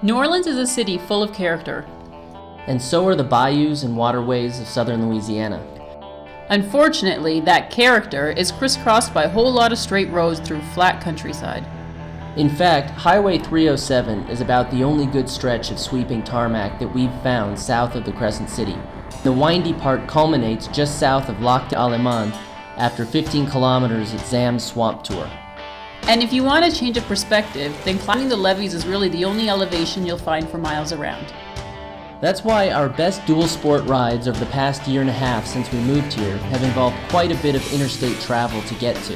New Orleans is a city full of character. And so are the bayous and waterways of southern Louisiana. Unfortunately, that character is crisscrossed by a whole lot of straight roads through flat countryside. In fact, Highway 307 is about the only good stretch of sweeping tarmac that we've found south of the Crescent City. The windy part culminates just south of Lac d'Alemán after 15 kilometers at Zam's Swamp Tour. And if you want a change of perspective, then climbing the levees is really the only elevation you'll find for miles around. That's why our best dual sport rides over the past year and a half since we moved here have involved quite a bit of interstate travel to get to.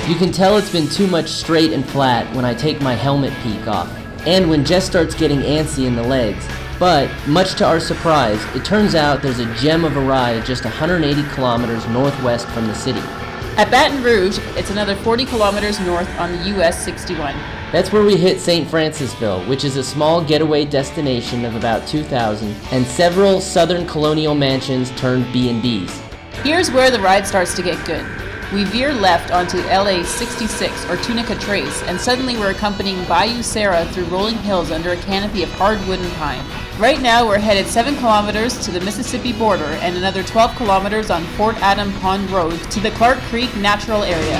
You can tell it's been too much straight and flat when I take my helmet peak off, and when Jess starts getting antsy in the legs. But, much to our surprise, it turns out there's a gem of a ride just 180 kilometers northwest from the city. At Baton Rouge, it's another 40 kilometers north on the US 61. That's where we hit St. Francisville, which is a small getaway destination of about 2,000, and several southern colonial mansions turned B&Bs. Here's where the ride starts to get good. We veer left onto LA 66 or Tunica Trace, and suddenly we're accompanying Bayou Serra through rolling hills under a canopy of hardwood and pine. Right now we're headed 7 kilometers to the Mississippi border and another 12 kilometers on Fort Adam Pond Road to the Clark Creek Natural Area.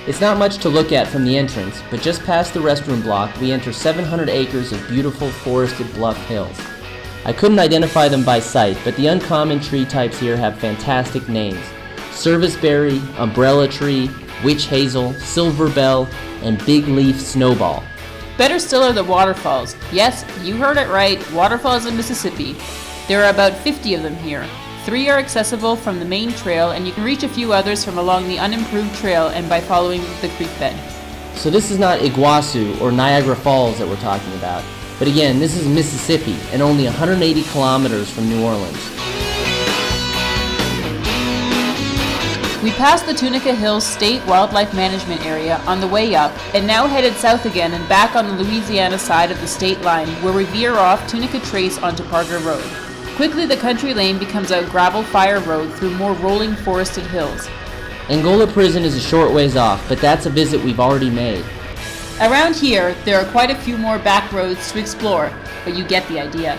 It's not much to look at from the entrance, but just past the restroom block we enter 700 acres of beautiful forested bluff hills. I couldn't identify them by sight, but the uncommon tree types here have fantastic names. Serviceberry, umbrella tree, witch hazel, silver bell, and big leaf snowball. Better still are the waterfalls. Yes, you heard it right, waterfalls in Mississippi. There are about 50 of them here. 3 are accessible from the main trail, and you can reach a few others from along the unimproved trail and by following the creek bed. So this is not Iguazu or Niagara Falls that we're talking about. But again, this is Mississippi and only 180 kilometers from New Orleans. We passed the Tunica Hills State Wildlife Management Area on the way up and now headed south again and back on the Louisiana side of the state line where we veer off Tunica Trace onto Parker Road. Quickly the country lane becomes a gravel fire road through more rolling forested hills. Angola Prison is a short ways off, but that's a visit we've already made. Around here, there are quite a few more back roads to explore, but you get the idea.